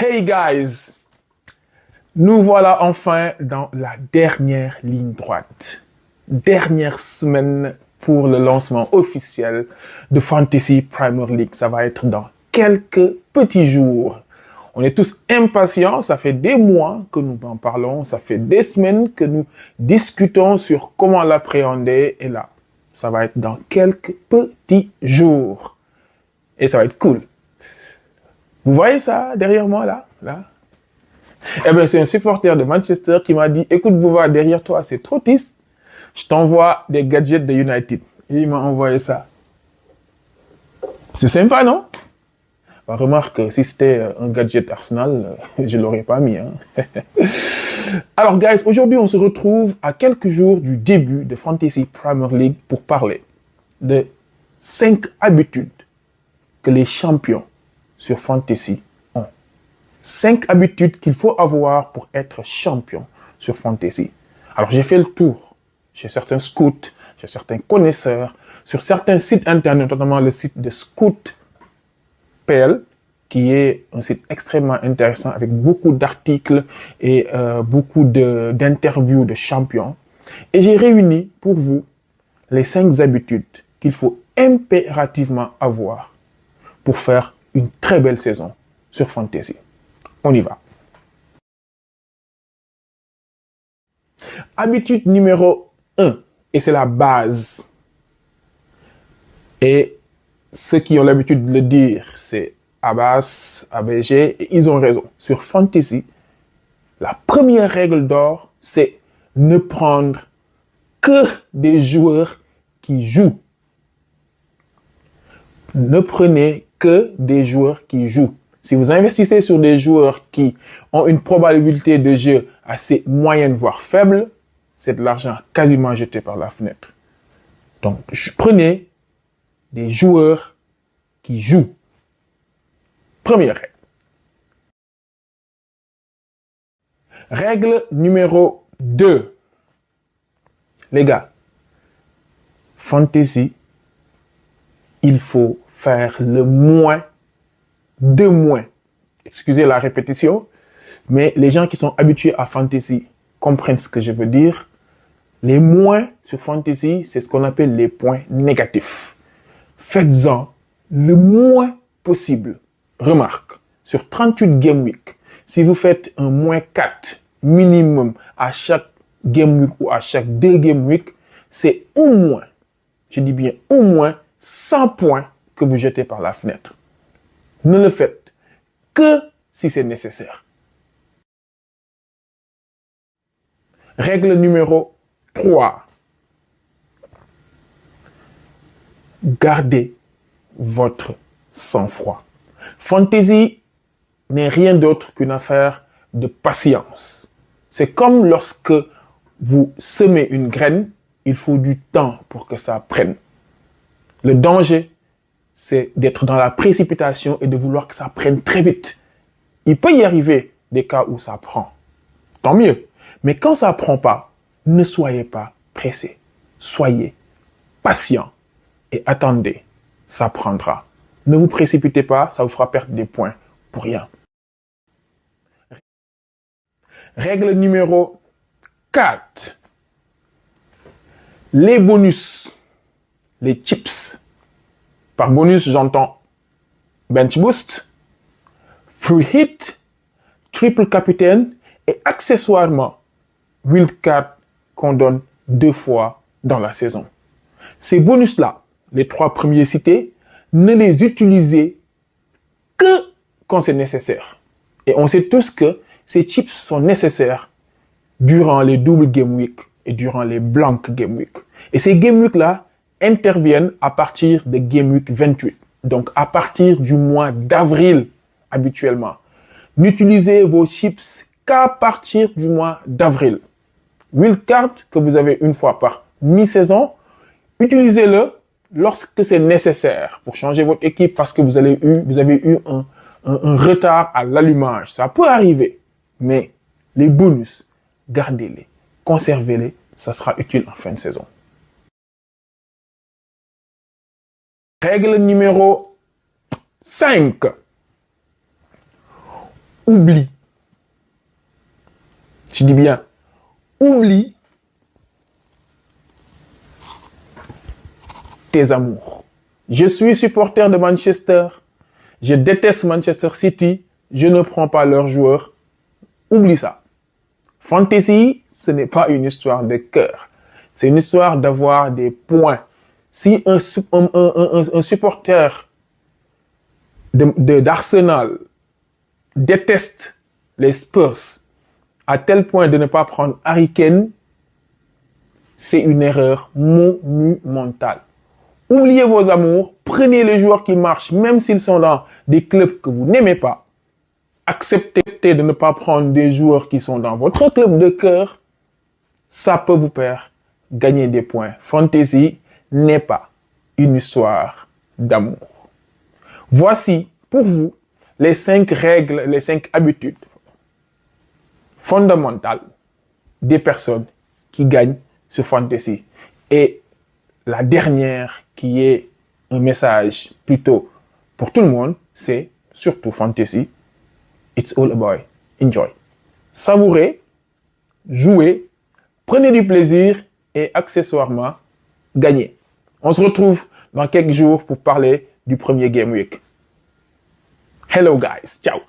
Hey guys, nous voilà enfin dans la dernière ligne droite. Dernière semaine pour le lancement officiel de Fantasy Premier League. Ça va être dans quelques petits jours. On est tous impatients, ça fait des mois que nous en parlons, ça fait des semaines que nous discutons sur comment l'appréhender et là, ça va être dans quelques petits jours. Et ça va être cool. Vous voyez ça derrière moi là? Eh bien, c'est un supporter de Manchester qui m'a dit, écoute Bouba, derrière toi, c'est trop triste. Je t'envoie des gadgets de United. Et il m'a envoyé ça. C'est sympa, non? Bah, remarque, si c'était un gadget Arsenal, je l'aurais pas mis. Hein. Alors, guys, aujourd'hui, on se retrouve à quelques jours du début de Fantasy Premier League pour parler de 5 habitudes que les champions sur Fantasy ont. 5 habitudes qu'il faut avoir pour être champion sur Fantasy. Alors, j'ai fait le tour chez certains scouts, chez certains connaisseurs, sur certains sites internet, notamment le site de Scout.pl, qui est un site extrêmement intéressant avec beaucoup d'articles et beaucoup d'interviews de champions. Et j'ai réuni pour vous les 5 habitudes qu'il faut impérativement avoir pour faire une très belle saison sur Fantasy. On y va. Habitude numéro 1, et c'est la base. Et ceux qui ont l'habitude de le dire, c'est Abbas, ABG, et ils ont raison. Sur Fantasy, la première règle d'or, c'est ne prendre que des joueurs qui jouent. Ne prenez que des joueurs qui jouent. Si vous investissez sur des joueurs qui ont une probabilité de jeu assez moyenne, voire faible, c'est de l'argent quasiment jeté par la fenêtre. Donc, prenez des joueurs qui jouent. Première règle. Règle numéro 2. Les gars, Fantasy, il faut faire le moins de moins. Excusez la répétition, mais les gens qui sont habitués à Fantasy comprennent ce que je veux dire. Les moins sur Fantasy, c'est ce qu'on appelle les points négatifs. Faites-en le moins possible. Remarque, sur 38 Game Week, si vous faites un moins 4 minimum à chaque Game Week ou à chaque 2 Game Week, c'est au moins, je dis bien au moins 100 points que vous jetez par la fenêtre. Ne le faites que si c'est nécessaire. Règle numéro 3. Gardez votre sang-froid. Fantasy n'est rien d'autre qu'une affaire de patience. C'est comme lorsque vous semez une graine, il faut du temps pour que ça prenne. Le danger, c'est d'être dans la précipitation et de vouloir que ça prenne très vite. Il peut y arriver des cas où ça prend. Tant mieux. Mais quand ça ne prend pas, ne soyez pas pressé. Soyez patient et attendez. Ça prendra. Ne vous précipitez pas, ça vous fera perdre des points pour rien. Règle numéro 4. Les bonus, les chips. Par bonus, j'entends bench boost, free hit, triple capitaine et accessoirement wildcard qu'on donne 2 fois dans la saison. Ces bonus-là, les 3 premiers cités, ne les utilisez que quand c'est nécessaire. Et on sait tous que ces chips sont nécessaires durant les double game week et durant les blank game week. Et ces game week-là interviennent à partir de game week 28. Donc à partir du mois d'avril habituellement. N'utilisez vos chips qu'à partir du mois d'avril. Wildcard que vous avez une fois par mi-saison, utilisez-le lorsque c'est nécessaire pour changer votre équipe parce que vous avez eu un retard à l'allumage. Ça peut arriver, mais les bonus, gardez-les, conservez-les, ça sera utile en fin de saison. Règle numéro 5. Oublie. Je dis bien, oublie tes amours. Je suis supporter de Manchester. Je déteste Manchester City. Je ne prends pas leurs joueurs. Oublie ça. Fantasy, ce n'est pas une histoire de cœur. C'est une histoire d'avoir des points. Si un supporter d'Arsenal déteste les Spurs à tel point de ne pas prendre Harry Kane, c'est une erreur monumentale. Oubliez vos amours, prenez les joueurs qui marchent, même s'ils sont dans des clubs que vous n'aimez pas. Acceptez de ne pas prendre des joueurs qui sont dans votre club de cœur. Ça peut vous faire gagner des points. Fantasy n'est pas une histoire d'amour. Voici pour vous les 5 règles, les 5 habitudes fondamentales des personnes qui gagnent ce fantasy. Et la dernière qui est un message plutôt pour tout le monde, c'est surtout fantasy. It's all about enjoy. Savourez, jouez, prenez du plaisir et accessoirement gagnez. On se retrouve dans quelques jours pour parler du premier Game Week. Hello guys, ciao.